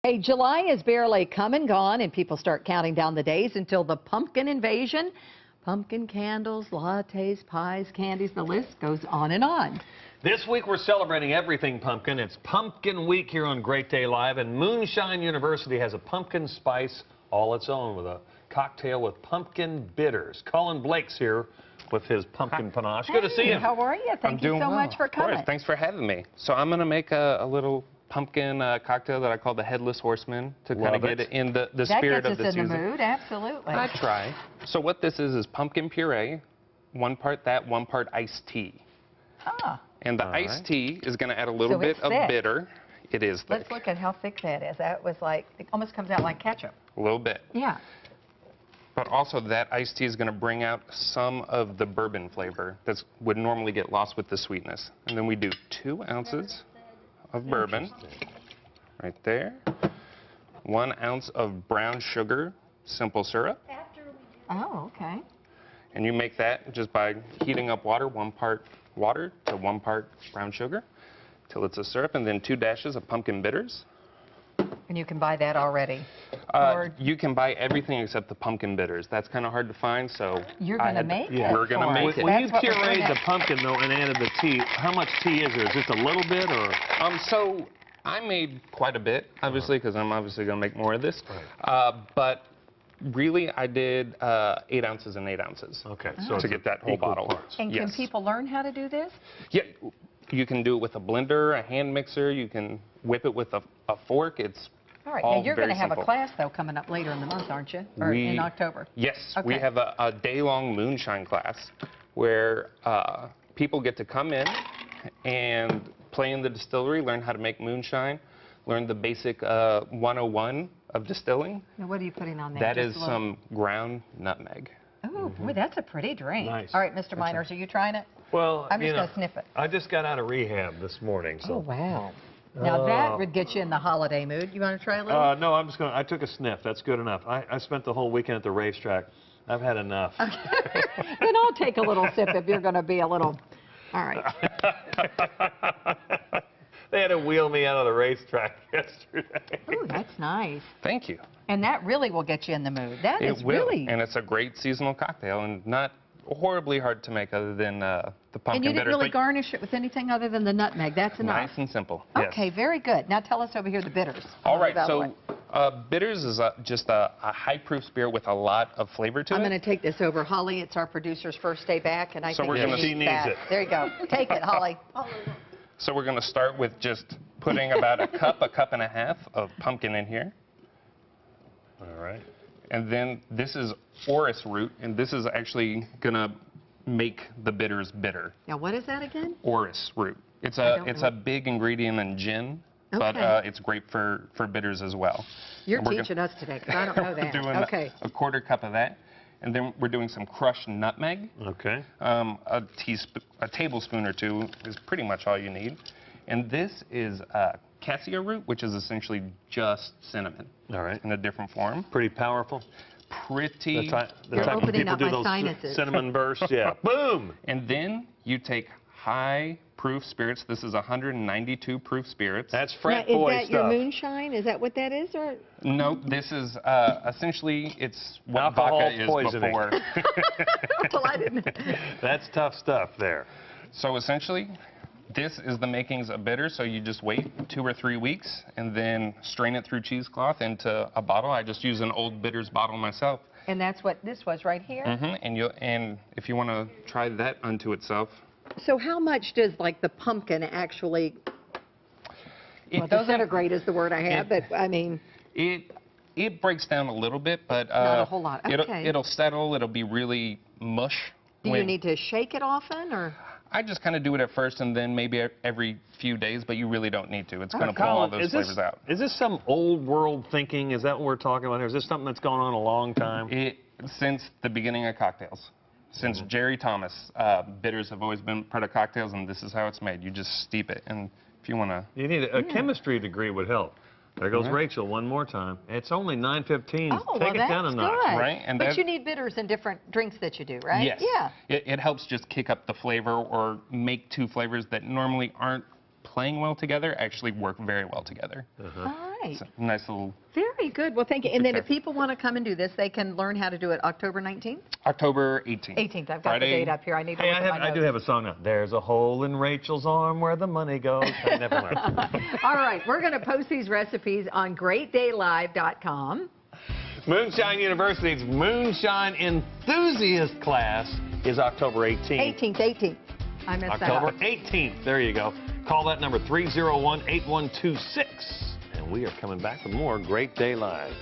Hey, July is barely come and gone, and people start counting down the days until the pumpkin invasion. Pumpkin candles, lattes, pies, candies, the list goes on and on. This week we're celebrating everything pumpkin. It's Pumpkin Week here on Great Day Live, and Moonshine University has a pumpkin spice all its own with a cocktail with pumpkin bitters. Colin Blake's here with his pumpkin panache. Good to see you. How are you? Thank you so much for coming. Of course. Thanks for having me. So I'm going to make a little pumpkin cocktail that I call the Headless Horseman to kind of get it in the spirit of the season. That gets us in the mood, absolutely. I try. So what this is pumpkin puree, 1 part that, 1 part iced tea. Ah. And the iced tea is going to add a little bit of bitter. It is thick. Let's look at how thick that is. That was like, it almost comes out like ketchup. A little bit. Yeah. But also that iced tea is going to bring out some of the bourbon flavor that would normally get lost with the sweetness. And then we do 2 ounces of bourbon right there. 1 ounce of brown sugar, simple syrup. Oh, okay. And you make that just by heating up water, 1 part water to 1 part brown sugar till it's a syrup, and then 2 dashes of pumpkin bitters. And you can buy that already? You can buy everything except the pumpkin bitters. That's kind of hard to find, so... You're going to make it? We're going to make it. When you pureed the pumpkin, though, and added the tea, how much tea is there? Is this a little bit, or...? So I made quite a bit, obviously, because I'm obviously going to make more of this. Right. But really, I did 8 ounces and 8 ounces. Okay. So to get that whole bottle. Parts. And can people learn how to do this? Yeah. You can do it with a blender, a hand mixer. You can whip it with a fork. It's all right. all Now, you're going to have simple. a class, though, coming up later in the month, aren't you? Or in October? Yes. Okay. We have a day-long moonshine class where people get to come in and play in the distillery, learn how to make moonshine, learn the basic 101 of distilling. Now, what are you putting on there? That is some ground nutmeg. Oh, boy, that's a pretty drink. Nice. All right, Mr. Miners, are you trying it? Well, I'm just going to sniff it. I just got out of rehab this morning, so... Oh, wow. Now, that would get you in the holiday mood. You want to try a little? No, I'm just going to... I took a sniff. That's good enough. I spent the whole weekend at the racetrack. I've had enough. Okay. Then I'll take a little sip if you're going to be a little... All right. They had to wheel me out of the racetrack yesterday. Ooh, that's nice. Thank you. And that really will get you in the mood. That It is will, really... and it's a great seasonal cocktail and not horribly hard to make other than the pumpkin And you didn't bitters, really garnish it with anything other than the nutmeg. That's enough. Nice and simple. Okay, yes. very good. Now tell us over here the bitters. All right, so bitters is just a high-proof spirit with a lot of flavor to it. I'm going to take this over. Holly, it's our producer's first day back, and I think she needs it. There you go. Take it, Holly. So we're going to start with just putting about a cup and a half of pumpkin in here. All right. And then this is orris root, and this is actually going to make the bitters bitter. Now, what is that again? Orris root. It's a big ingredient in gin, but it's great for bitters as well. You're teaching us today, because I don't know that. We're doing a 1/4 cup of that. And then we're doing some crushed nutmeg. Okay. A tablespoon or 2 is pretty much all you need. And this is cassia root, which is essentially just cinnamon. All right. In a different form. Pretty powerful. Pretty. The type of people do those sinuses. cinnamon bursts. Yeah. Boom. And then you take high-proof spirits. This is 192 proof spirits. That's frat boy stuff. Is that your moonshine? Is that what that is? Or? No, this is essentially it's what alcohol vodka is poisoning. before. Well, I didn't. That's tough stuff there. So essentially, this is the makings of bitter. So you just wait 2 or 3 weeks and then strain it through cheesecloth into a bottle. I just use an old bitters bottle myself. And that's what this was right here? Mm-hmm. And if you want to try that unto itself. So how much does, like, the pumpkin actually... disintegrate is the word I have, but, I mean... It breaks down a little bit, but... not a whole lot. Okay. It'll settle. It'll be really mush. Do you need to shake it often, or...? I just kind of do it at first and then maybe every few days, but you really don't need to. It's going to pull all those flavors out. Is this some old world thinking? Is that what we're talking about here? Is this something that's gone on a long time? Since the beginning of cocktails. Since Jerry Thomas, bitters have always been part of cocktails, and this is how it's made. You just steep it, and if you want to... You need a chemistry degree would help. There goes Rachel one more time. It's only 9:15. Oh, Take it down a notch. Good. Right? And but you need bitters in different drinks that you do, right? Yes. Yeah. It helps just kick up the flavor or make 2 flavors that normally aren't playing well together actually work very well together. All right. right. It's a nice little Very good. Well, thank you. And then Okay. if people want to come and do this, they can learn how to do it October 19th? October 18th. 18th. I've got Friday. the date up here. I need to Hey, look at my I do notes. have a song now. There's a hole in Rachel's arm where the money goes. Never mind. All right. We're going to post these recipes on greatdaylive.com. Moonshine University's Moonshine Enthusiast class is October 18th. 18th. I messed October that up. 18th. There you go. Call that number 301-8126. And we are coming back with more Great Day Live.